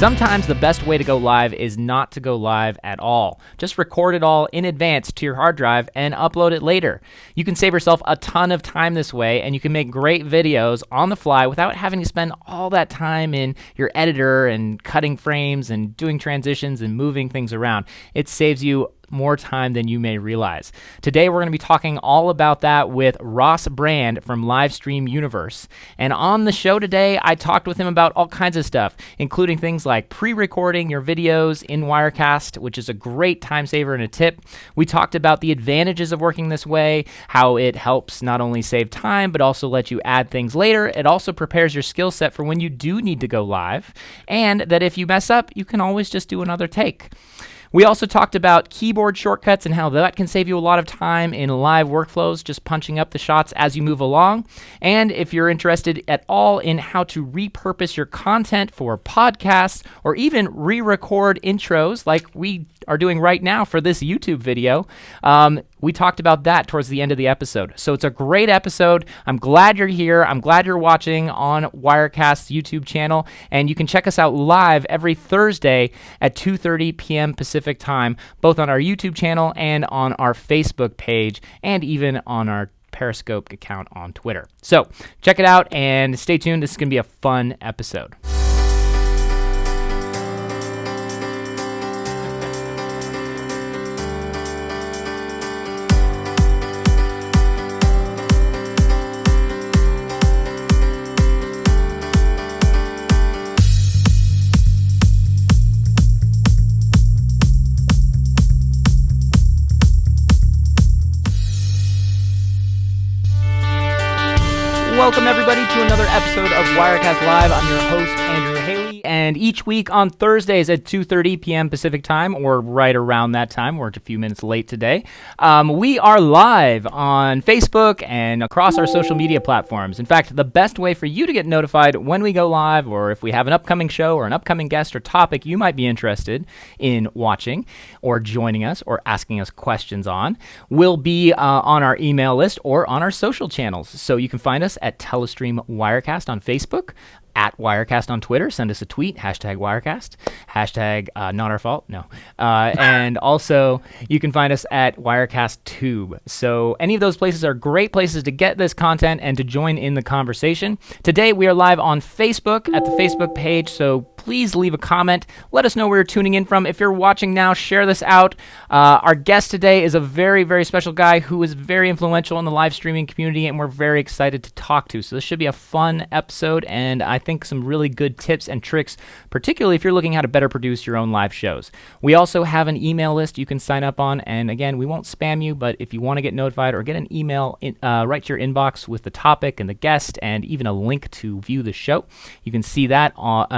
Sometimes the best way to go live is not to go live at all. Just record it all in advance to your hard drive and upload it later. You can save yourself a ton of time this way, and you can make great videos on the fly without having to spend all that time in your editor and cutting frames and doing transitions and moving things around. It saves you more time than you may realize. Today we're going to be talking all about that with Ross Brand from Livestream Universe. And on the show today, I talked with him about all kinds of stuff, including things like pre-recording your videos in Wirecast, which is a great time saver and a tip. We talked about the advantages of working this way, how it helps not only save time, but also let you add things later. It also prepares your skill set for when you do need to go live, and that if you mess up, you can always just do another take. We also talked about keyboard shortcuts and how that can save you a lot of time in live workflows, just punching up the shots as you move along. And if you're interested at all in how to repurpose your content for podcasts or even re-record intros like we are doing right now for this YouTube video, we talked about that towards the end of the episode. So it's a great episode. I'm glad you're here. I'm glad you're watching on Wirecast's YouTube channel. And you can check us out live every Thursday at 2:30 p.m. Pacific time, both on our YouTube channel and on our Facebook page, and even on our Periscope account on Twitter. So check it out and stay tuned. This is going to be a fun episode. Welcome, everybody, to another episode of Wirecast Live. I'm your host, Andrew Haley, and each week on Thursdays at 2:30 p.m. Pacific time, or right around that time, we're a few minutes late today, we are live on Facebook and across our social media platforms. In fact, the best way for you to get notified when we go live, or if we have an upcoming show or an upcoming guest or topic you might be interested in watching or joining us or asking us questions on, will be on our email list or on our social channels. So you can find us at Telestream Wirecast on Facebook, at Wirecast on Twitter. Send us a tweet, hashtag Wirecast, hashtag not our fault, no. And also, you can find us at Wirecast Tube. So any of those places are great places to get this content and to join in the conversation. Today, we are live on Facebook at the Facebook page, so please leave a comment. Let us know where you're tuning in from. If you're watching now, share this out. Our guest today is a very, very special guy who is very influential in the live streaming community, and we're very excited to talk to. So this should be a fun episode, and I think some really good tips and tricks, particularly if you're looking how to better produce your own live shows. We also have an email list you can sign up on, and again, we won't spam you, but if you want to get notified or get an email right to your inbox with the topic and the guest and even a link to view the show, you can see that.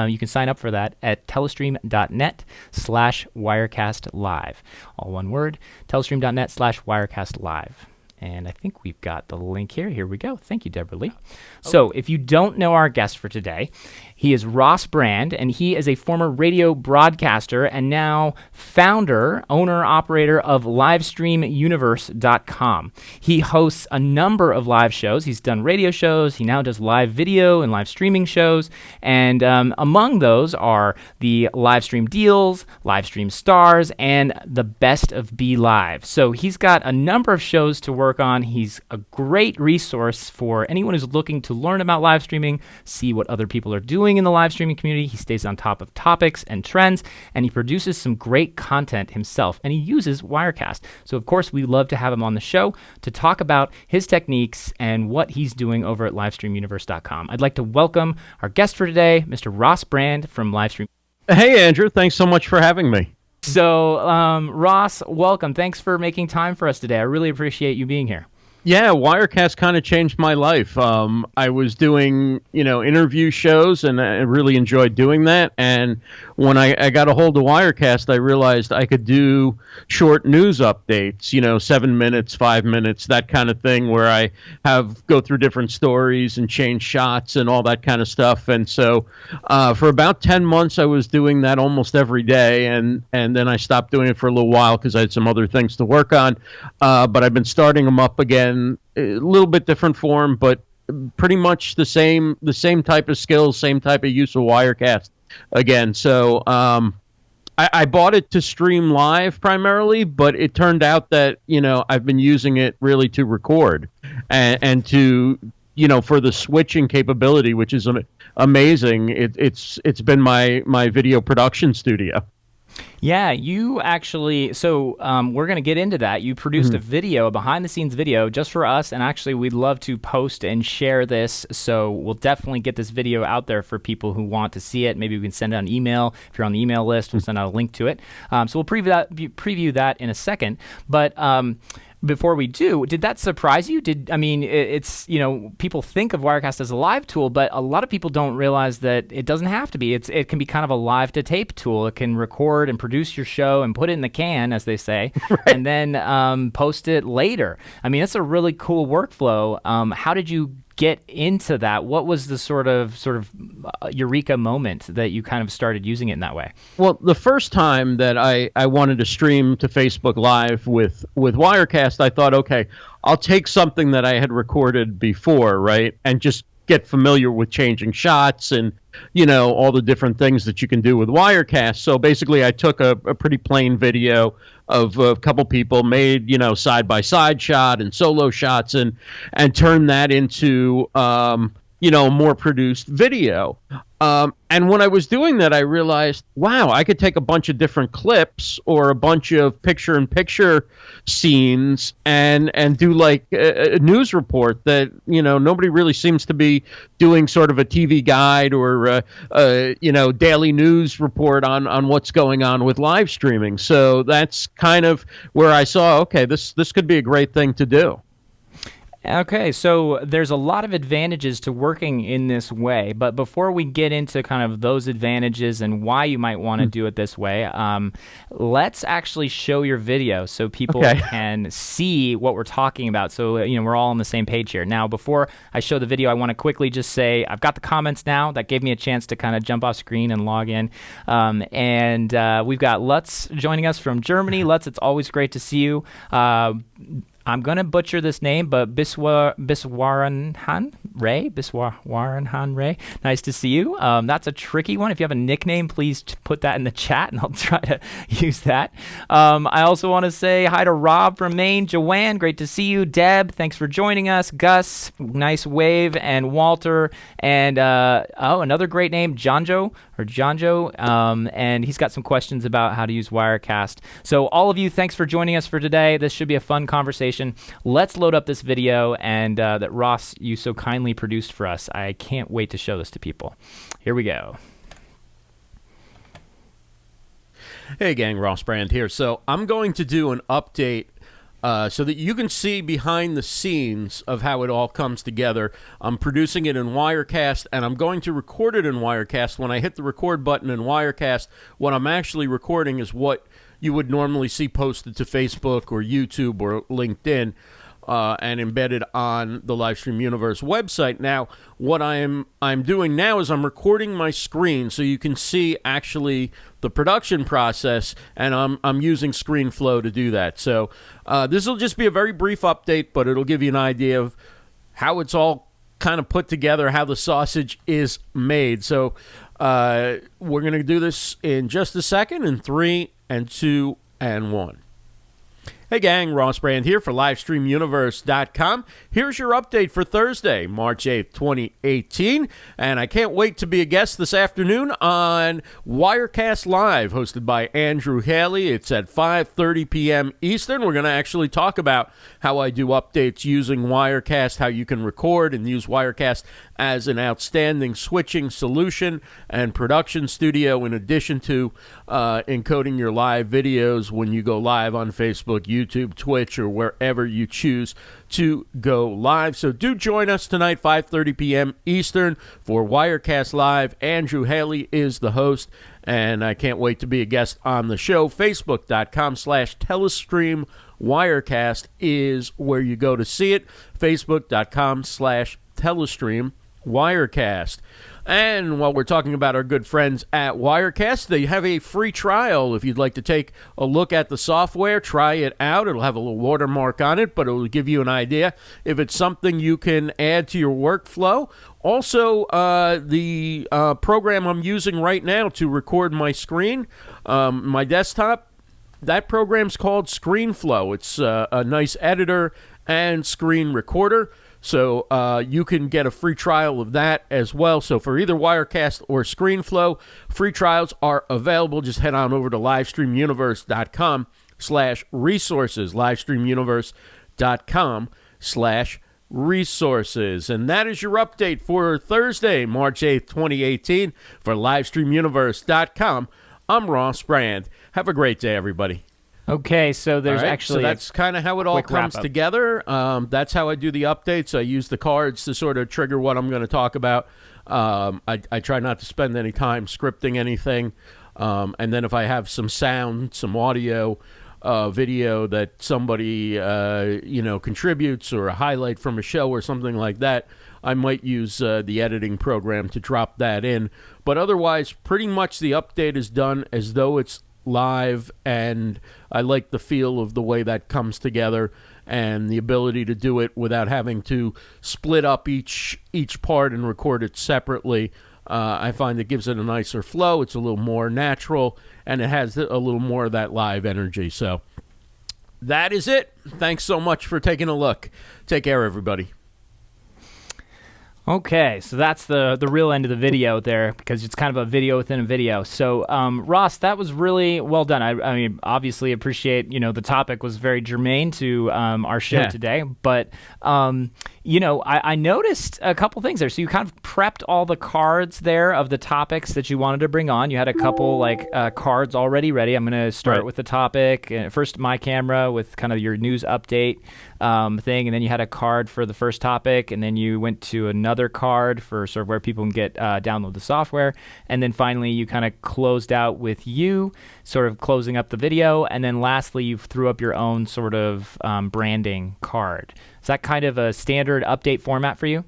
You can sign up for that at telestream.net/WirecastLive. All one word, telestream.net/WirecastLive. And I think we've got the link here. Here we go. Thank you, Deborah Lee. So if you don't know our guest for today, he is Ross Brand, and he is a former radio broadcaster and now founder, owner, operator of LivestreamUniverse.com. He hosts a number of live shows. He's done radio shows. He now does live video and live streaming shows. And among those are the Livestream Deals, Livestream Stars, and the Best of Be Live. So he's got a number of shows to work on. He's a great resource for anyone who's looking to learn about live streaming, see what other people are doing in the live streaming community. He stays on top of topics and trends, and he produces some great content himself, and he uses Wirecast. So, of course, we love to have him on the show to talk about his techniques and what he's doing over at LivestreamUniverse.com. I'd like to welcome our guest for today, Mr. Ross Brand from Livestream. Hey, Andrew. Thanks so much for having me. So, Ross, welcome. Thanks for making time for us today. I really appreciate you being here. Yeah, Wirecast kind of changed my life. I was doing, interview shows, and I really enjoyed doing that. And when I got a hold of Wirecast, I realized I could do short news updates, 7 minutes, 5 minutes, that kind of thing, where I go through different stories and change shots and all that kind of stuff. And so for about 10 months, I was doing that almost every day. And then I stopped doing it for a little while because I had some other things to work on. But I've been starting them up again. A little bit different form, but pretty much the same type of skills, same type of use of Wirecast. again. So I bought it to stream live primarily, but it turned out that, I've been using it really to record and to, for the switching capability, which is amazing. It's been my video production studio. Yeah, you actually, so we're going to get into that. You produced a video, a behind-the-scenes video, just for us, and actually we'd love to post and share this, so we'll definitely get this video out there for people who want to see it. Maybe we can send out an email. If you're on the email list, we'll send out a link to it. So we'll preview that in a second, but before we do, did that surprise you? It's, people think of Wirecast as a live tool, but a lot of people don't realize that it doesn't have to be. It can be kind of a live to tape tool. It can record and produce your show and put it in the can, as they say, right, and then post it later. That's a really cool workflow. How did you get into that? What was the sort of eureka moment that you kind of started using it in that way? Well, the first time that I wanted to stream to Facebook Live with Wirecast, I thought, okay, I'll take something that I had recorded before, right, and just get familiar with changing shots and, all the different things that you can do with Wirecast. So basically I took a pretty plain video of a couple people, made, side-by-side shot and solo shots, and turned that into, more produced video. And when I was doing that, I realized, wow, I could take a bunch of different clips or a bunch of picture-in-picture scenes and do like a news report that, nobody really seems to be doing, sort of a TV guide or, daily news report on what's going on with live streaming. So that's kind of where I saw, okay, this could be a great thing to do. Okay, so there's a lot of advantages to working in this way, but before we get into kind of those advantages and why you might want to do it this way, let's actually show your video so people can see what we're talking about. So, we're all on the same page here. Now, before I show the video, I want to quickly just say I've got the comments now. That gave me a chance to kind of jump off screen and log in. And we've got Lutz joining us from Germany. Lutz, it's always great to see you. I'm going to butcher this name, but Biswaranhan Ray. Nice to see you. That's a tricky one. If you have a nickname, please put that in the chat, and I'll try to use that. I also want to say hi to Rob from Maine. Joanne, great to see you. Deb, thanks for joining us. Gus, nice wave. And Walter. And, another great name, Jonjo, and he's got some questions about how to use Wirecast. So all of you, thanks for joining us for today. This should be a fun conversation. Let's load up this video and that Ross, you so kindly produced for us. I can't wait to show this to people. Here we go. Hey gang, Ross Brand here. So I'm going to do an update so that you can see behind the scenes of how it all comes together. I'm producing it in Wirecast, and I'm going to record it in Wirecast. When I hit the record button in Wirecast, what I'm actually recording is what you would normally see posted to Facebook or YouTube or LinkedIn and embedded on the Livestream Universe website. Now, what I'm doing now is I'm recording my screen so you can see actually the production process, and I'm using ScreenFlow to do that. So this will just be a very brief update, but it'll give you an idea of how it's all kind of put together, how the sausage is made. So we're going to do this in just a second, in 3 and 2 and 1. Hey gang, Ross Brand here for LivestreamUniverse.com. Here's your update for Thursday, March 8th, 2018. And I can't wait to be a guest this afternoon on Wirecast Live, hosted by Andrew Haley. It's at 5:30 p.m. Eastern. We're going to actually talk about how I do updates using Wirecast, how you can record and use Wirecast as an outstanding switching solution and production studio, in addition to encoding your live videos when you go live on Facebook, YouTube, Twitch, or wherever you choose to go live. So do join us tonight, 5:30 p.m. Eastern, for Wirecast Live. Andrew Haley is the host, and I can't wait to be a guest on the show. Facebook.com/Telestream Wirecast is where you go to see it. Facebook.com/Telestream Wirecast. And while we're talking about our good friends at Wirecast, they have a free trial. If you'd like to take a look at the software, try it out. It'll have a little watermark on it, but it'll give you an idea if it's something you can add to your workflow. Also, the program I'm using right now to record my screen, my desktop, that program's called ScreenFlow. It's a nice editor and screen recorder. So you can get a free trial of that as well. So for either Wirecast or ScreenFlow, free trials are available. Just head on over to livestreamuniverse.com/resources, livestreamuniverse.com/resources. And that is your update for Thursday, March 8th, 2018 for livestreamuniverse.com. I'm Ross Brand. Have a great day, everybody. Okay, so there's So that's kind of how it all comes together. That's how I do the updates. I use the cards to sort of trigger what I'm going to talk about. I try not to spend any time scripting anything. And then if I have some sound, some audio, video that somebody contributes, or a highlight from a show or something like that, I might use the editing program to drop that in. But otherwise, pretty much the update is done as though it's live, and I like the feel of the way that comes together and the ability to do it without having to split up each part and record it separately. I find it gives it a nicer flow. It's a little more natural, and it has a little more of that live energy. So that is it. Thanks so much for taking a look. Take care, everybody. Okay, so that's the real end of the video there, because it's kind of a video within a video. So, Ross, that was really well done. I mean, obviously appreciate, the topic was very germane to our show today. But, I noticed a couple things there. So you kind of prepped all the cards there of the topics that you wanted to bring on. You had a couple, cards already ready. I'm going to start with the topic. First, my camera with kind of your news update thing, and then you had a card for the first topic, and then you went to another card for sort of where people can get download the software, and then finally you kind of closed out with you sort of closing up the video, and then lastly you threw up your own sort of branding card. Is that kind of a standard update format for you?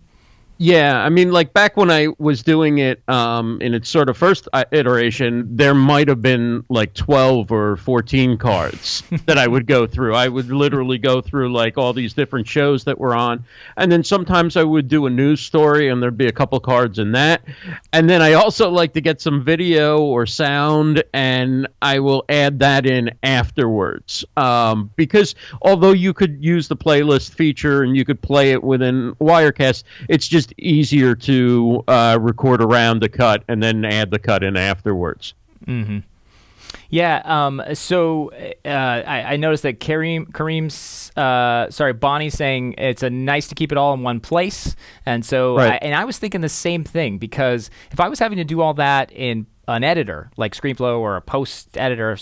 Yeah, I mean, like back when I was doing it in its sort of first iteration, there might have been like 12 or 14 cards that I would go through. I would literally go through like all these different shows that were on. And then sometimes I would do a news story and there'd be a couple cards in that. And then I also like to get some video or sound, and I will add that in afterwards. Because although you could use the playlist feature and you could play it within Wirecast, it's just easier to record around the cut and then add the cut in afterwards. Mm-hmm. Yeah. So I noticed that Bonnie's saying it's nice to keep it all in one place, and so I was thinking the same thing, because if I was having to do all that in an editor like ScreenFlow or a post editor,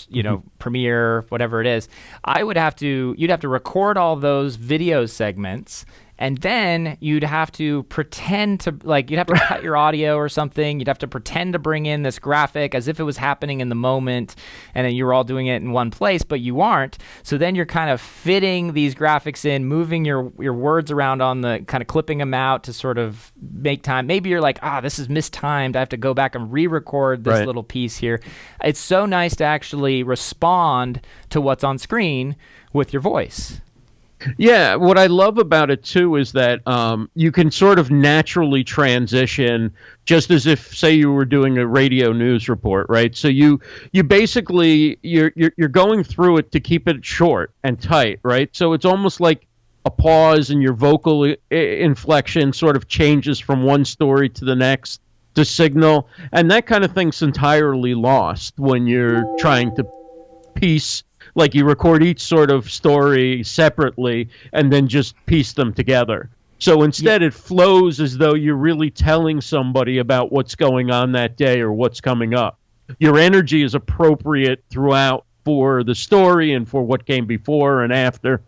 Premiere, whatever it is, you'd have to record all those video segments, and then you'd have to pretend to, you'd have to cut your audio or something. You'd have to pretend to bring in this graphic as if it was happening in the moment, and then you were all doing it in one place, but you aren't. So then you're kind of fitting these graphics in, moving your words around on the, kind of clipping them out to sort of make time. Maybe you're like, this is mistimed. I have to go back and re-record this little piece here. It's so nice to actually respond to what's on screen with your voice. Yeah, what I love about it too is that you can sort of naturally transition, just as if, say, you were doing a radio news report, right? So you basically you're going through it to keep it short and tight, right? So it's almost like a pause, and your vocal inflection sort of changes from one story to the next to signal, and that kind of thing's entirely lost when you're trying to piece. Like, you record each sort of story separately and then just piece them together. So instead it flows as though you're really telling somebody about what's going on that day or what's coming up. Your energy is appropriate throughout for the story and for what came before and after.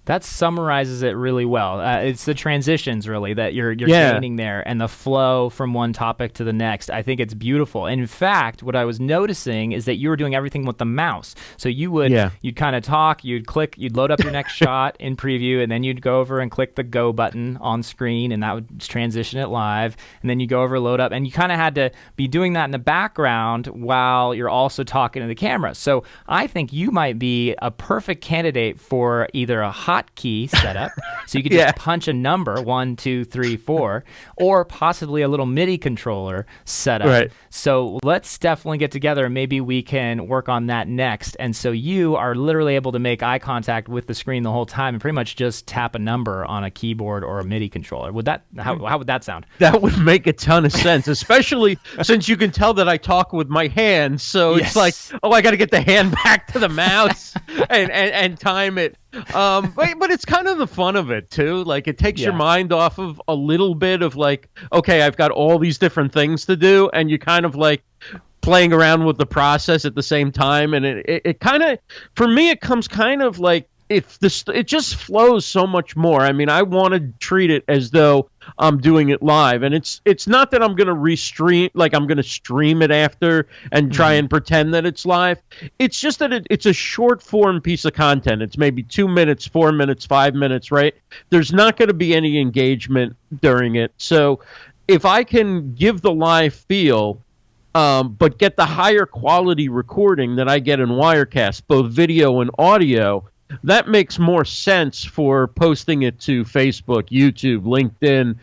That summarizes it really well. It's the transitions really that you're gaining there, and the flow from one topic to the next. I think it's beautiful. And in fact, what I was noticing is that you were doing everything with the mouse. So you'd kind of talk, you'd click, you'd load up your next shot in preview, and then you'd go over and click the go button on screen, and that would transition it live. And then you go over, load up, and you kind of had to be doing that in the background while you're also talking to the camera. So I think you might be a perfect candidate for either a hotkey setup, so you could just punch a number 1, 2, 3, 4, or possibly a little MIDI controller setup. Right. So let's definitely get together, and maybe we can work on that next. And so you are literally able to make eye contact with the screen the whole time and pretty much just tap a number on a keyboard or a MIDI controller. How would that sound? That would make a ton of sense, especially since you can tell that I talk with my hands. So it's like, oh, I got to get the hand back to the mouse and time it. But it's kind of the fun of it too. Like, it takes your mind off of a little bit of like, okay, I've got all these different things to do, and you kind of like playing around with the process at the same time. And it kind of, for me, it comes kind of like, it just flows so much more. I mean, I want to treat it as though I'm doing it live, and it's not that I'm going to restream, like I'm going to stream it after and try and pretend that it's live. It's just that it's a short form piece of content. It's maybe 2 minutes, 4 minutes, 5 minutes, right? There's not going to be any engagement during it. So if I can give the live feel, but get the higher quality recording that I get in Wirecast, both video and audio, that makes more sense for posting it to Facebook, YouTube, LinkedIn,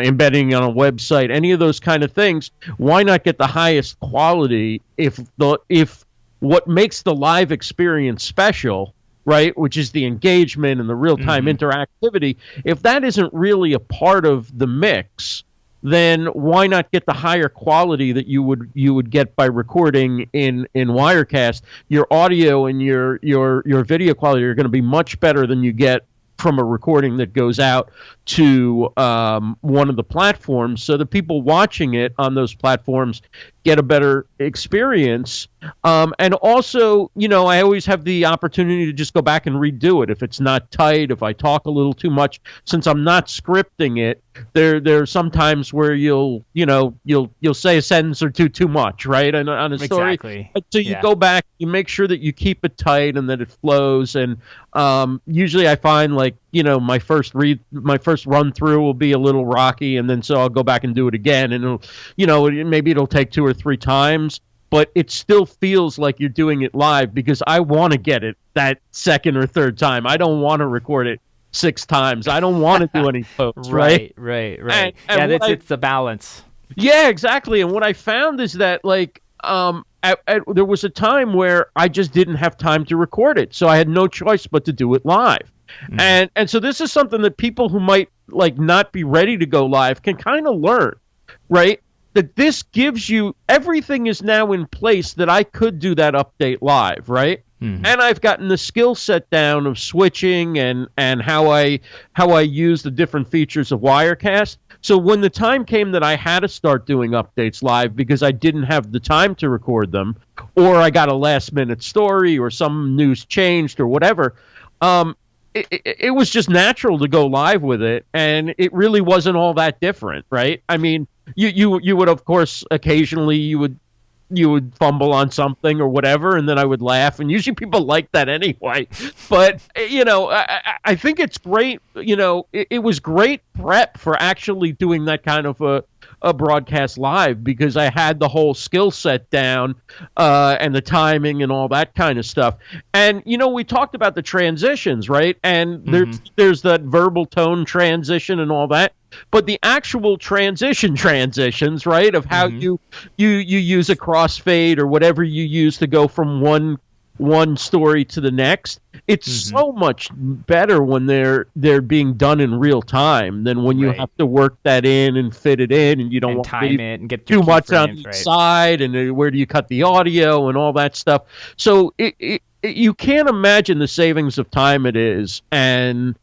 embedding on a website, any of those kind of things. Why not get the highest quality if what makes the live experience special, right, which is the engagement and the real-time interactivity, if that isn't really a part of the mix, then why not get the higher quality that you would get by recording in Wirecast? Your audio and your video quality are going to be much better than you get from a recording that goes out to one of the platforms, so the people watching it on those platforms get a better experience. And also, I always have the opportunity to just go back and redo it if it's not tight, if I talk a little too much. Since I'm not scripting it, there are some times where you'll say a sentence or two too much, right? On a story. Exactly. So you go back, you make sure that you keep it tight and that it flows. And usually I find, like, my first run through will be a little rocky, and then so I'll go back and do it again, and maybe it'll take 2 or 3 times, but it still feels like you're doing it live because I want to get it that second or third time. I don't want to record it 6 times. I don't want to do any posts. Right. And It's the balance. Yeah, exactly. And what I found is that, like, there was a time where I just didn't have time to record it, so I had no choice but to do it live. And so this is something that people who might like not be ready to go live can kind of learn, right? That this gives you, everything is now in place that I could do that update live, right? And I've gotten the skill set down of switching and how I use the different features of Wirecast. So when the time came that I had to start doing updates live because I didn't have the time to record them, or I got a last minute story or some news changed or whatever, it was just natural to go live with it, and it really wasn't all that different, right? I mean, you would, of course, occasionally you would fumble on something or whatever, and then I would laugh, and usually people like that anyway. But I think it's great. It was great prep for actually doing that kind of a broadcast live, because I had the whole skill set down and the timing and all that kind of stuff. And we talked about the transitions, right? And there's that verbal tone transition and all that. But the actual transitions, right, of how you use a crossfade or whatever you use to go from one story to the next, it's so much better when they're being done in real time than when you have to work that in and fit it in, and you don't want time it and get too much on each side, and where do you cut the audio and all that stuff. So you can't imagine the savings of time it is. And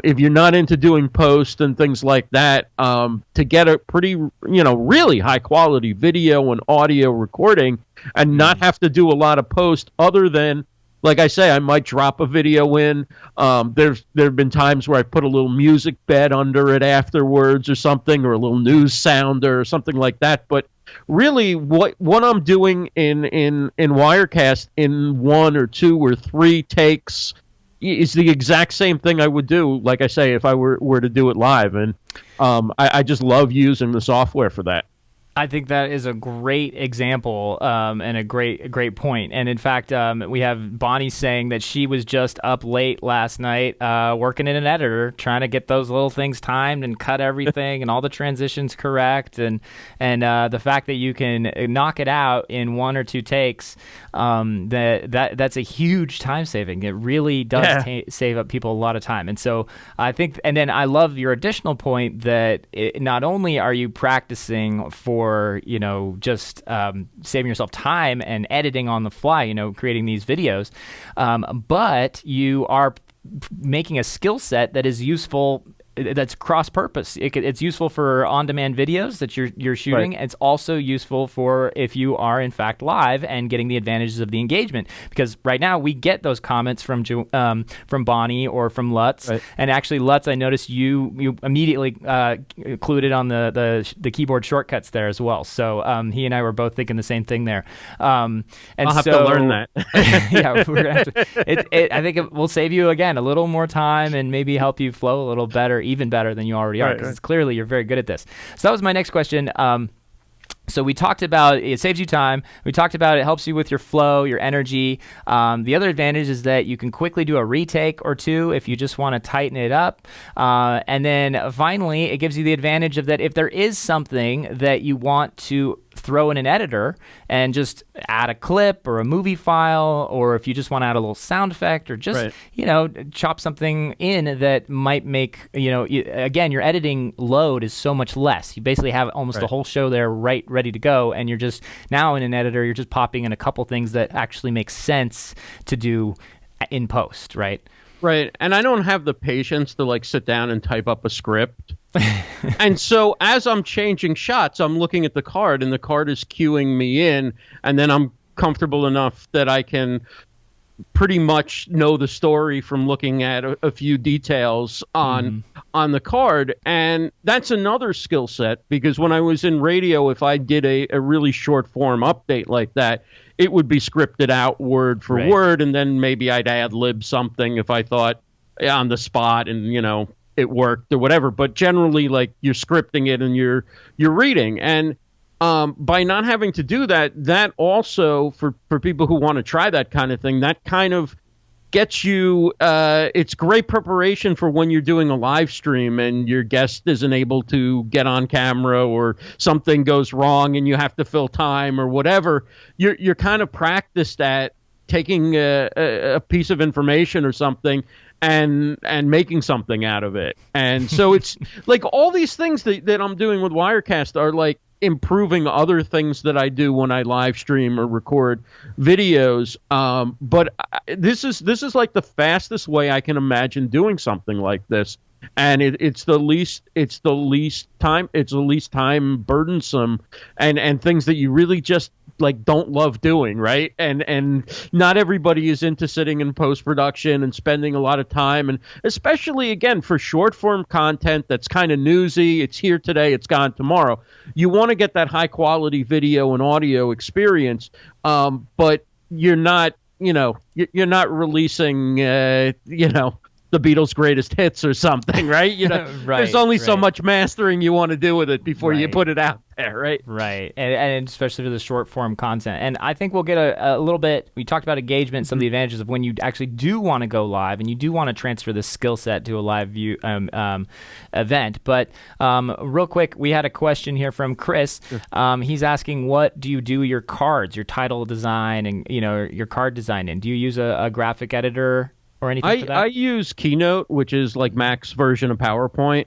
if you're not into doing post and things like that, to get a pretty, really high quality video and audio recording and not have to do a lot of post other than like I say, I might drop a video in. There have been times where I put a little music bed under it afterwards or something, or a little news sounder or something like that. But really, what I'm doing in Wirecast in 1 or 2 or 3 takes is the exact same thing I would do, like I say, if I were to do it live. And I just love using the software for that. I think that is a great example and a great point. And in fact, we have Bonnie saying that she was just up late last night working in an editor, trying to get those little things timed and cut everything and all the transitions correct. And the fact that you can knock it out in 1 or 2 takes, that's a huge time saving. It really does save up people a lot of time. And so I think, and then I love your additional point that not only are you practicing for just saving yourself time and editing on the fly, creating these videos, but you are making a skill set that is useful, that's cross-purpose. It's useful for on-demand videos that you're shooting. Right. It's also useful for if you are in fact live and getting the advantages of the engagement. Because right now we get those comments from Bonnie or from Lutz, right. And actually Lutz, I noticed you immediately included on the keyboard shortcuts there as well. So he and I were both thinking the same thing there. And I'll have to learn that. Yeah, we're gonna have to, I think it will save you again a little more time and maybe help you flow a little better. Even better than you already are, because clearly you're very good at this. So that was my next question. So we talked about it saves you time. We talked about it helps you with your flow, your energy. The other advantage is that you can quickly do a retake or 2 if you just want to tighten it up. And then finally, it gives you the advantage of that if there is something that you want to throw in an editor and just add a clip or a movie file, or if you just want to add a little sound effect or just, chop something in that might make, again, your editing load is so much less. You basically have almost the whole show there ready to go. And you're just now in an editor, you're just popping in a couple things that actually make sense to do in post, right? Right. And I don't have the patience to sit down and type up a script. And so as I'm changing shots, I'm looking at the card and the card is cueing me in, and then I'm comfortable enough that I can pretty much know the story from looking at a few details on the card. And that's another skill set, because when I was in radio, if I did a really short form update like that, it would be scripted out word for word, and then maybe I'd ad lib something if I thought on the spot and it worked or whatever. But generally, you're scripting it and you're reading. And by not having to do that, that also for people who want to try that kind of thing, that kind of gets you, it's great preparation for when you're doing a live stream and your guest isn't able to get on camera, or something goes wrong and you have to fill time or whatever. You're kind of practiced at taking a piece of information or something and making something out of it. And so it's all these things that I'm doing with Wirecast are improving other things that I do when I live stream or record videos. But this is the fastest way I can imagine doing something like this. And it's the least time burdensome, and things that you really just don't love doing, right? And not everybody is into sitting in post-production and spending a lot of time, and especially again for short form content that's kind of newsy. It's here today, it's gone tomorrow. You want to get that high quality video and audio experience, but you're not releasing the Beatles' greatest hits or something, right? There's only so much mastering you want to do with it before you put it out there, right? Right, and especially for the short form content. And I think we'll get a little bit, we talked about engagement, some of the advantages of when you actually do want to go live and you do want to transfer this skill set to a live view event. But real quick, we had a question here from Chris. He's asking, what do you do your cards, your title design and your card design in? Do you use a graphic editor or anything for that? I use Keynote, which is Mac's version of PowerPoint.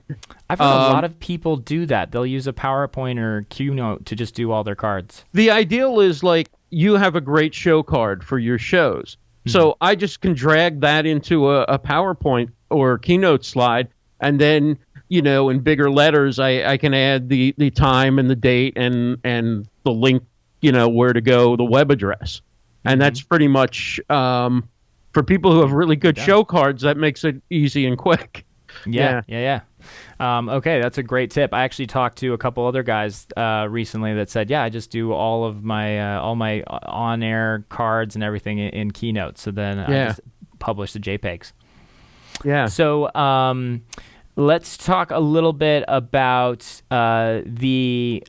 I've heard a lot of people do that. They'll use a PowerPoint or Keynote to just do all their cards. The ideal is you have a great show card for your shows. So I just can drag that into a PowerPoint or Keynote slide, and then, in bigger letters, I can add the time and the date and the link, where to go, the web address. And that's pretty much for people who have really good show cards, that makes it easy and quick. Yeah. Okay, that's a great tip. I actually talked to a couple other guys recently that said, I just do all of my on-air cards and everything in Keynote. So then I just publish the JPEGs. Yeah. So let's talk a little bit about the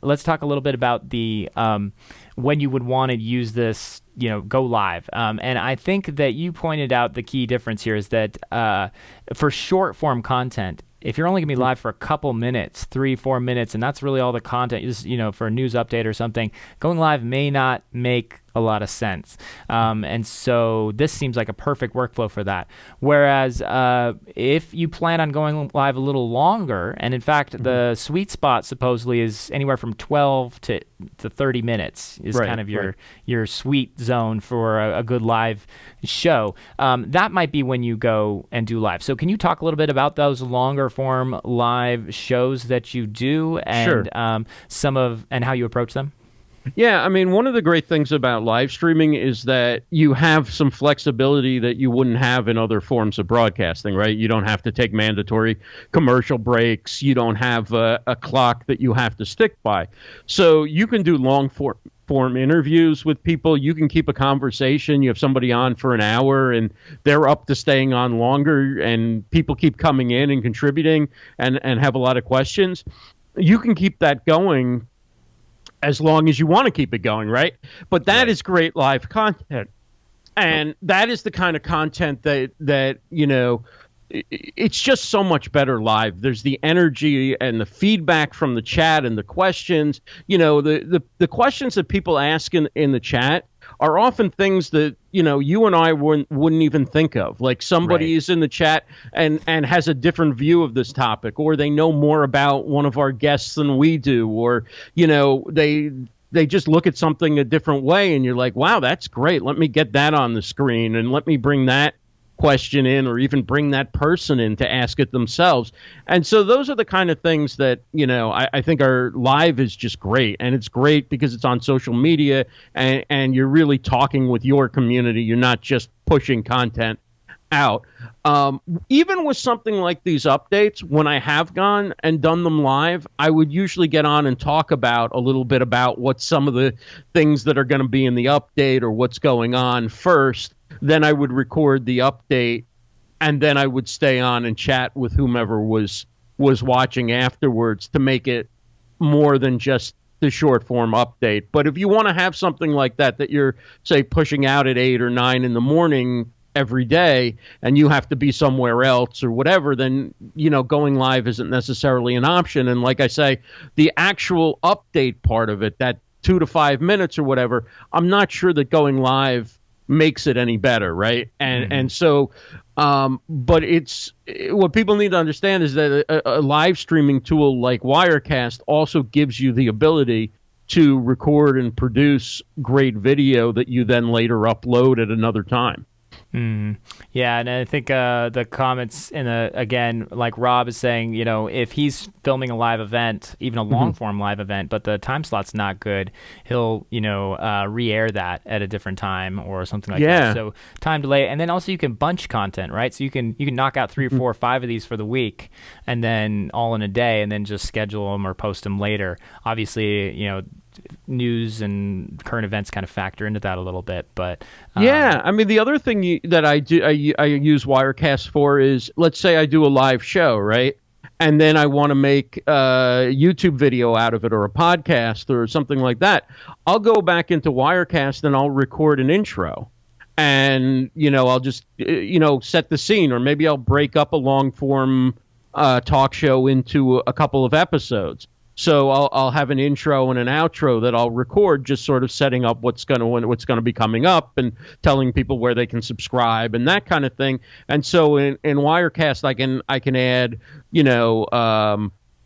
when you would want to use this, go live. And I think that you pointed out the key difference here is that for short form content, if you're only going to be live for a couple minutes, 3-4 minutes, and that's really all the content is, for a news update or something, going live may not make a lot of sense. And so this seems like a perfect workflow for that. Whereas if you plan on going live a little longer, and in fact, the sweet spot supposedly is anywhere from 12 to 30 minutes is kind of your sweet zone for a good live show. That might be when you go and do live. So can you talk a little bit about those longer form live shows that you do and and how you approach them? Yeah, I mean, one of the great things about live streaming is that you have some flexibility that you wouldn't have in other forms of broadcasting, right? You don't have to take mandatory commercial breaks. You don't have a clock that you have to stick by. So you can do long form interviews with people. You can keep a conversation. You have somebody on for an hour and they're up to staying on longer, and people keep coming in and contributing and have a lot of questions. You can keep that going as long as you want to keep it going, right? But that is great live content. And that is the kind of content that it's just so much better live. There's the energy and the feedback from the chat and the questions. The questions that people ask in the chat are often things that, you and I wouldn't even think of. Like somebody is in the chat and has a different view of this topic, or they know more about one of our guests than we do, or, they just look at something a different way and you're like, wow, that's great. Let me get that on the screen and let me bring that question in, or even bring that person in to ask it themselves. And so those are the kind of things that, I think our live is just great. And it's great because it's on social media and you're really talking with your community. You're not just pushing content out. Even with something like these updates, when I have gone and done them live, I would usually get on and talk about a little bit about what some of the things that are going to be in the update or what's going on first. Then I would record the update, and then I would stay on and chat with whomever was watching afterwards to make it more than just the short form update. But if you want to have something like that you're, say, pushing out at 8 or 9 in the morning every day, and you have to be somewhere else or whatever, then, going live isn't necessarily an option. And like I say, the actual update part of it, that 2 to 5 minutes or whatever, I'm not sure that going live makes it any better, right? And so, but it's what people need to understand is that a live streaming tool like Wirecast also gives you the ability to record and produce great video that you then later upload at another time. Yeah, and I think the comments again, like Rob is saying, if he's filming a live event, even a long form live event, but the time slot's not good, he'll re-air that at a different time or something like that. So time delay, and then also you can bunch content, right? So you can knock out 3 or 4 or 5 of these for the week, and then all in a day, and then just schedule them or post them later. Obviously, news and current events kind of factor into that a little bit, but I mean, the other thing that I use Wirecast for is, let's say I do a live show, right? And then I want to make a YouTube video out of it, or a podcast or something like that. I'll go back into Wirecast and I'll record an intro, and I'll just set the scene, or maybe I'll break up a long form talk show into a couple of episodes. So I'll have an intro and an outro that I'll record, just sort of setting up what's going to be coming up and telling people where they can subscribe and that kind of thing. And so in Wirecast, I can add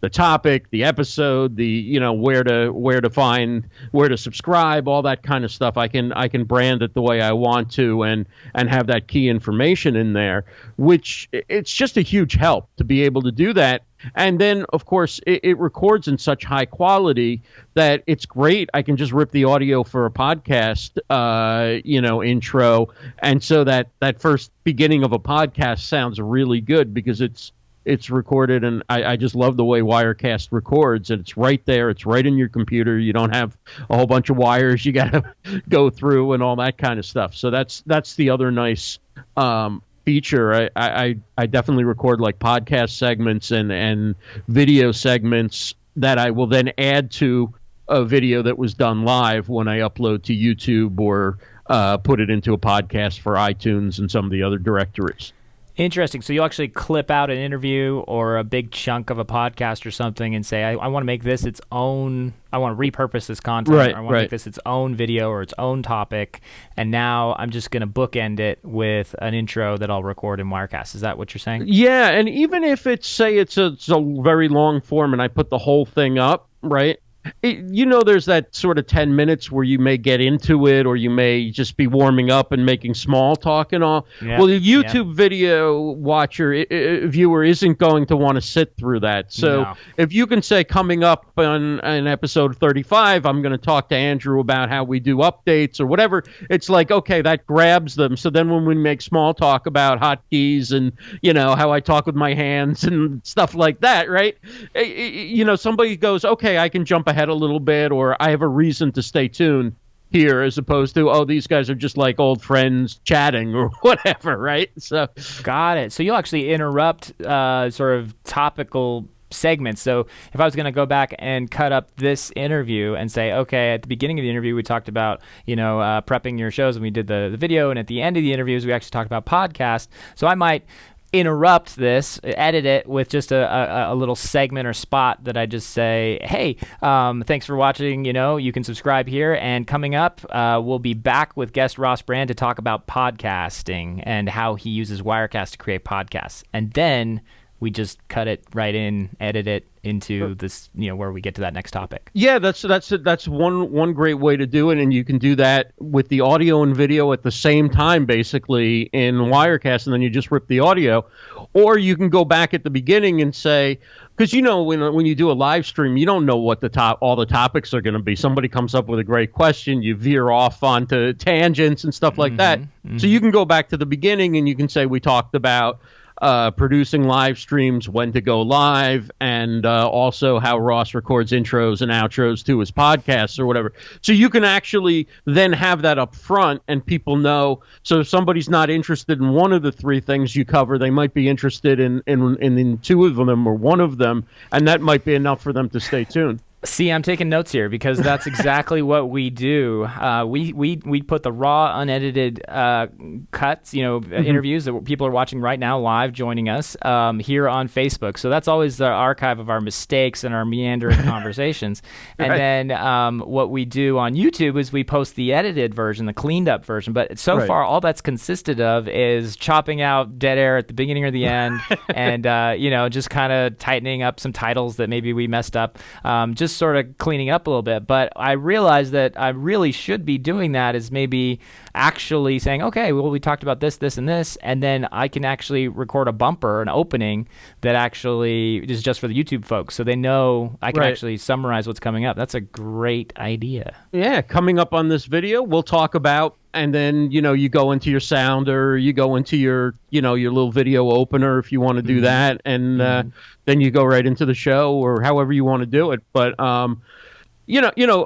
the topic, the episode, where to subscribe, all that kind of stuff. I can brand it the way I want to and have that key information in there, which it's just a huge help to be able to do that. And then, of course, it records in such high quality that it's great. I can just rip the audio for a podcast, intro. And so that first beginning of a podcast sounds really good because it's recorded. And I just love the way Wirecast records. And it's right there. It's right in your computer. You don't have a whole bunch of wires you got to go through and all that kind of stuff. So that's the other nice feature. I definitely record like podcast segments and video segments that I will then add to a video that was done live when I upload to YouTube or put it into a podcast for iTunes and some of the other directories. Interesting. So you'll actually clip out an interview or a big chunk of a podcast or something and say, I want to make this its own, I want to repurpose this content, right, or I want to make this its own video or its own topic, and now I'm just going to bookend it with an intro that I'll record in Wirecast. Is that what you're saying? Yeah, and even if it's a very long form and I put the whole thing up, right? There's that sort of 10 minutes where you may get into it or you may just be warming up and making small talk and all. Well, the YouTube video viewer isn't going to want to sit through that. So if you can say coming up on episode 35, I'm going to talk to Andrew about how we do updates or whatever, it's like, okay, that grabs them. So then when we make small talk about hotkeys and, how I talk with my hands and stuff like that, right? Somebody goes, okay, I can jump ahead a little bit, or I have a reason to stay tuned here, as opposed to, oh, these guys are just like old friends chatting or whatever, right? So got it. So you'll actually interrupt sort of topical segments. So if I was going to go back and cut up this interview and say, okay, at the beginning of the interview we talked about prepping your shows and we did the video, and at the end of the interviews we actually talked about podcasts. So I might interrupt this, edit it with just a little segment or spot that I just say, hey, thanks for watching. You can subscribe here. And coming up, we'll be back with guest Ross Brand to talk about podcasting and how he uses Wirecast to create podcasts. And then we just cut it right in, edit it into this, where we get to that next topic. Yeah, that's one great way to do it, and you can do that with the audio and video at the same time, basically in Wirecast, and then you just rip the audio, or you can go back at the beginning and say, because when you do a live stream, you don't know what all the topics are going to be. Somebody comes up with a great question, you veer off onto tangents and stuff like that. So you can go back to the beginning and you can say, we talked about producing live streams, when to go live, and also how Ross records intros and outros to his podcasts or whatever. So you can actually then have that up front and people know. So if somebody's not interested in one of the three things you cover, they might be interested in two of them or one of them, and that might be enough for them to stay tuned. See, I'm taking notes here because that's exactly what we do. We put the raw, unedited cuts, interviews that people are watching right now live, joining us here on Facebook. So that's always the archive of our mistakes and our meandering conversations. And then what we do on YouTube is we post the edited version, the cleaned up version. But so far, all that's consisted of is chopping out dead air at the beginning or the end, and just kind of tightening up some titles that maybe we messed up. Just sort of cleaning up a little bit. But I realized that I really should be doing that is maybe actually saying, okay, well, we talked about this, this, and this, and then I can actually record a bumper, an opening that actually is just for the YouTube folks, so they know I can actually summarize what's coming up. That's a great idea. Yeah, coming up on this video, we'll talk about, and then, you go into your sounder, you go into your, your little video opener if you want to do that, and then you go right into the show or however you want to do it. But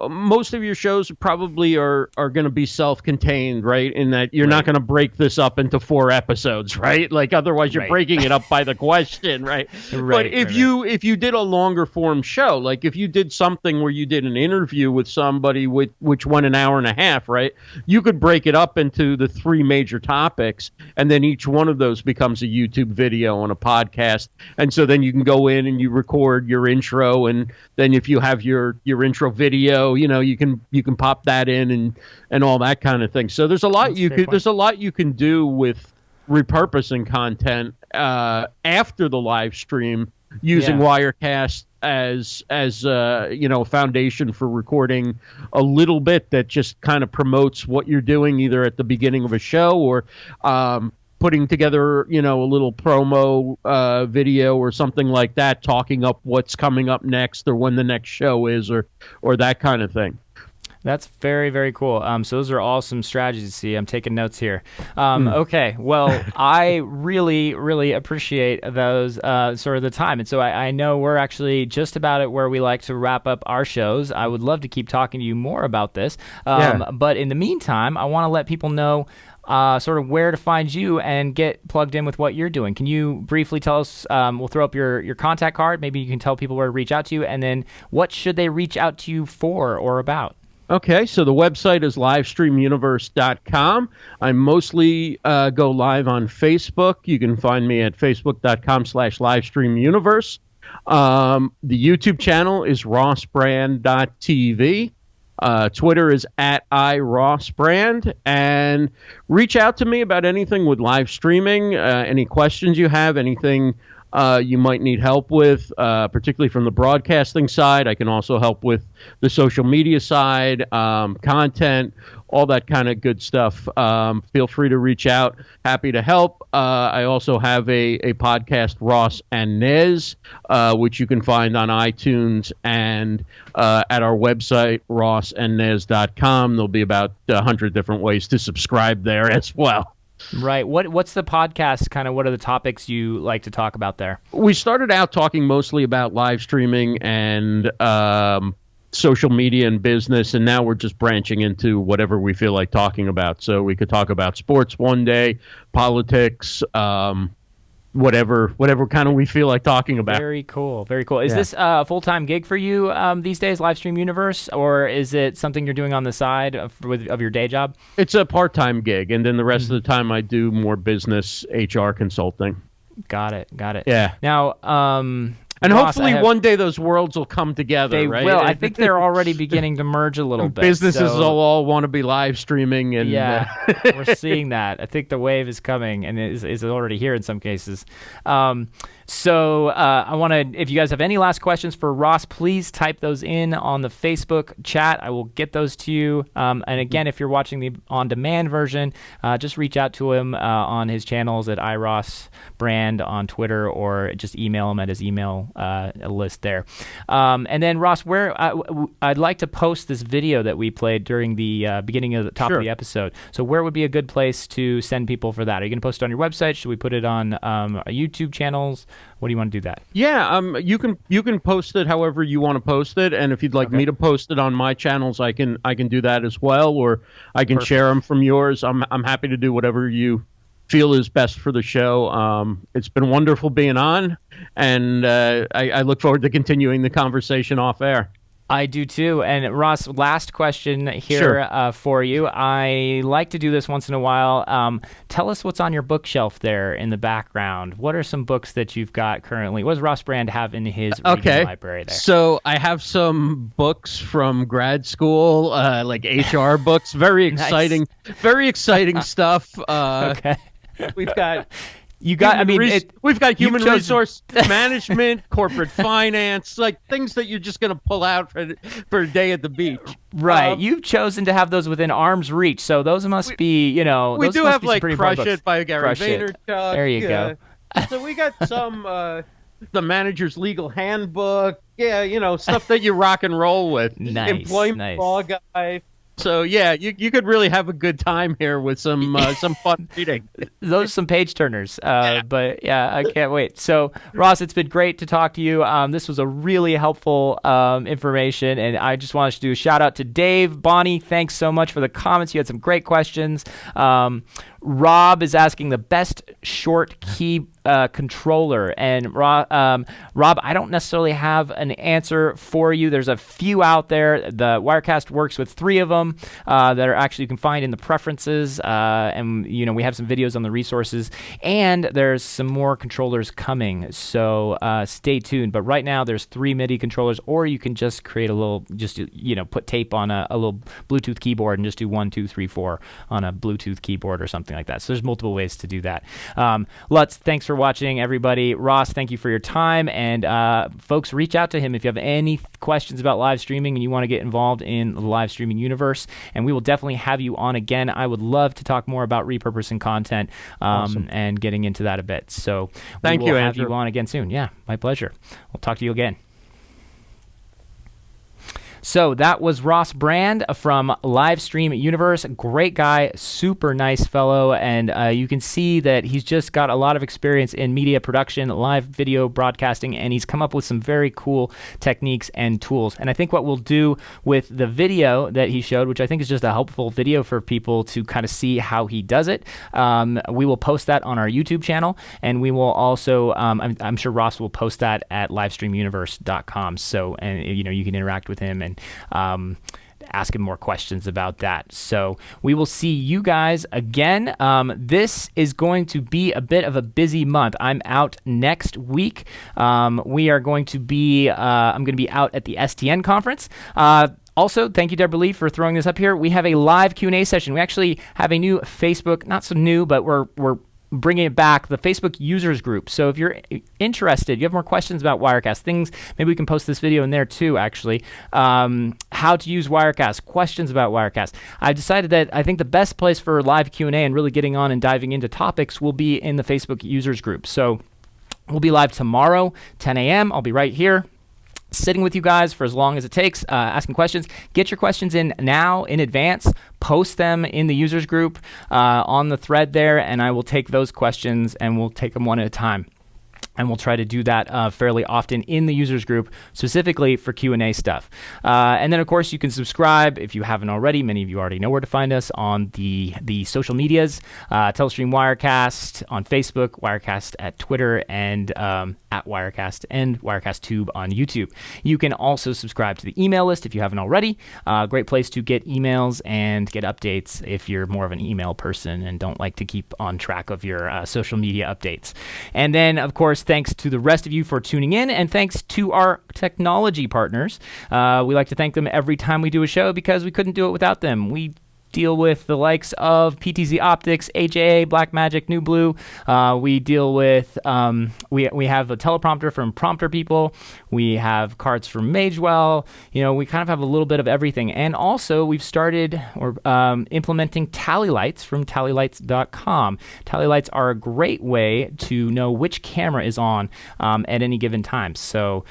most of your shows probably are going to be self-contained, right? In that you're not going to break this up into 4 episodes, right? Like otherwise you're breaking it up by the question, right? But if you did a longer form show, like if you did something where you did an interview with somebody which went an hour and a half, right? You could break it up into the 3 major topics, and then each one of those becomes a YouTube video and a podcast. And so then you can go in and you record your intro, and then if you have your intro video, you can pop that in and all that kind of thing. So there's a lot there's a lot you can do with repurposing content after the live stream using Wirecast as a foundation for recording a little bit that just kind of promotes what you're doing either at the beginning of a show or putting together, a little promo video or something like that, talking up what's coming up next or when the next show is or that kind of thing. That's very, very cool. So those are all some strategies to see. I'm taking notes here. Okay, well, I really, really appreciate those sort of the time. And so I know we're actually just about at where we like to wrap up our shows. I would love to keep talking to you more about this. But in the meantime, I want to let people know sort of where to find you and get plugged in with what you're doing. Can you briefly tell us, we'll throw up your contact card, maybe you can tell people where to reach out to you, and then what should they reach out to you for or about? Okay, so the website is livestreamuniverse.com. I mostly go live on Facebook. You can find me at facebook.com/livestreamuniverse. The YouTube channel is rossbrand.tv. Twitter is @irossbrand, and reach out to me about anything with live streaming, any questions you have, anything you might need help with, particularly from the broadcasting side. I can also help with the social media side, content, all that kind of good stuff. Feel free to reach out. Happy to help. I also have a podcast, Ross and Nez, which you can find on iTunes and at our website, rossandnez.com. There'll be about 100 different ways to subscribe there as well. Right. What's the podcast, kind of what are the topics you like to talk about there? We started out talking mostly about live streaming and social media and business, and now we're just branching into whatever we feel like talking about. So we could talk about sports one day, politics, whatever kind of we feel like talking about. Very cool. Very cool. Is this a full-time gig for you these days, Livestream Universe, or is it something you're doing on the side of your day job? It's a part-time gig, and then the rest of the time I do more business HR consulting. Got it. Yeah. Now, and Ross, hopefully one day those worlds will come together, they right? will. I think they're already beginning to merge a little bit. Businesses will all want to be live streaming. And, we're seeing that. I think the wave is coming and is already here in some cases. So I want to, if you guys have any last questions for Ross, please type those in on the Facebook chat. I will get those to you. And again, if you're watching the on-demand version, just reach out to him on his channels at iRossBrand on Twitter, or just email him at his email list there. And then Ross, where I'd like to post this video that we played during the beginning of the top of the episode. So where would be a good place to send people for that? Are you going to post it on your website? Should we put it on YouTube channels? What do you want to do that? Yeah, you can post it however you want to post it, and if you'd like me to post it on my channels, I can do that as well, or I can share them from yours. I'm happy to do whatever you feel is best for the show. It's been wonderful being on, and I look forward to continuing the conversation off air. I do too. And Ross, last question here for you. I like to do this once in a while. Tell us what's on your bookshelf there in the background. What are some books that you've got currently? What does Ross Brand have in his reading library there? So I have some books from grad school, like HR books. Very exciting, very exciting stuff. We've got... we've got human resource management, corporate finance, like things that you're just going to pull out for a day at the beach. Right. You've chosen to have those within arm's reach. So those must be, we do have like Crush It by Gary Vaynerchuk. There you go. So we got some, the manager's legal handbook. Yeah. Stuff that you rock and roll with. Nice. Employment law guy. So yeah, you could really have a good time here with some fun reading. Those are some page turners, but yeah, I can't wait. So Ross, it's been great to talk to you. This was a really helpful information, and I just wanted to do a shout out to Dave, Bonnie. Thanks so much for the comments. You had some great questions. Rob is asking the best short key controller, and Rob, I don't necessarily have an answer for you. There's a few out there. The Wirecast works with 3 of them that are actually you can find in the preferences, and we have some videos on the resources, and there's some more controllers coming. So stay tuned. But right now there's 3 MIDI controllers, or you can just create a little, put tape on a little Bluetooth keyboard and just do 1, 2, 3, 4 on a Bluetooth keyboard or something like that. So there's multiple ways to do that. Lutz, thanks for for watching, everybody. Ross, thank you for your time. And folks, reach out to him if you have any questions about live streaming and you want to get involved in the live streaming universe. And we will definitely have you on again. I would love to talk more about repurposing content Awesome. and getting into that a bit. So Thank we will you, have Andrew. you on again soon. Yeah, my pleasure. We'll talk to you again. So that was Ross Brand from Livestream Universe. Great guy, super nice fellow, and you can see that he's just got a lot of experience in media production, live video broadcasting, and he's come up with some very cool techniques and tools. And I think what we'll do with the video that he showed, which I think is just a helpful video for people to kind of see how he does it, we will post that on our YouTube channel, and we will also, I'm sure Ross will post that at livestreamuniverse.com. So, and you can interact with him and ask him more questions about that. So we will see you guys again. This is going to be a bit of a busy month. I'm out next week. We are going to be, I'm going to be out at the STN conference. Also, thank you, Deborah Lee, for throwing this up here. We have a live Q&A session. We actually have a new Facebook, not so new, but we're bringing it back, the Facebook users group. So if you're interested, you have more questions about Wirecast, things, maybe we can post this video in there too, actually. How to use Wirecast, questions about Wirecast. I decided that I think the best place for live Q&A and really getting on and diving into topics will be in the Facebook users group. So we'll be live tomorrow, 10 a.m. I'll be right here, sitting with you guys for as long as it takes, asking questions. Get your questions in now in advance. Post them in the users group on the thread there, and I will take those questions and we'll take them one at a time. And we'll try to do that fairly often in the users group, specifically for Q&A stuff. And then, of course, you can subscribe if you haven't already. Many of you already know where to find us on the social medias. Telestream Wirecast on Facebook, Wirecast at Twitter, and at Wirecast and WirecastTube on YouTube. You can also subscribe to the email list if you haven't already. Great place to get emails and get updates if you're more of an email person and don't like to keep on track of your social media updates. And then, of course, thanks to the rest of you for tuning in, and thanks to our technology partners. We like to thank them every time we do a show because we couldn't do it without them. We deal with the likes of PTZ Optics, HAA, Blackmagic, New Blue. We deal with, we have a teleprompter from Prompter People. We have cards from Magewell. We kind of have a little bit of everything. And also, we've started implementing tally lights from tallylights.com. Tally lights are a great way to know which camera is on at any given time. So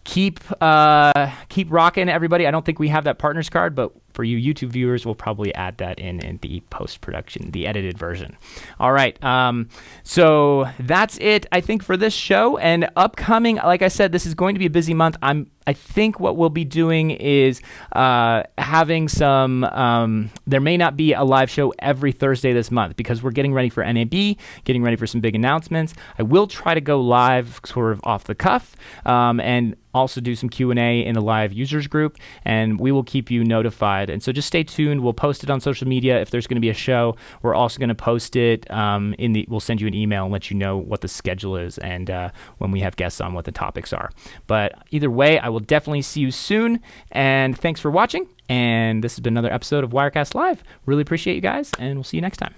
keep rocking, everybody. I don't think we have that partners card, but for you YouTube viewers, we'll probably add that in the post-production, the edited version. All right. So that's it, I think, for this show. And upcoming, like I said, this is going to be a busy month. I think what we'll be doing is having some, there may not be a live show every Thursday this month because we're getting ready for NAB, getting ready for some big announcements. I will try to go live sort of off the cuff and also do some Q&A in the live users group, and we will keep you notified. And so just stay tuned. We'll post it on social media if there's going to be a show. We're also going to post it we'll send you an email and let you know what the schedule is and when we have guests on what the topics are. But either way, I will definitely see you soon, and thanks for watching. And this has been another episode of Wirecast Live. Really appreciate you guys, and we'll see you next time.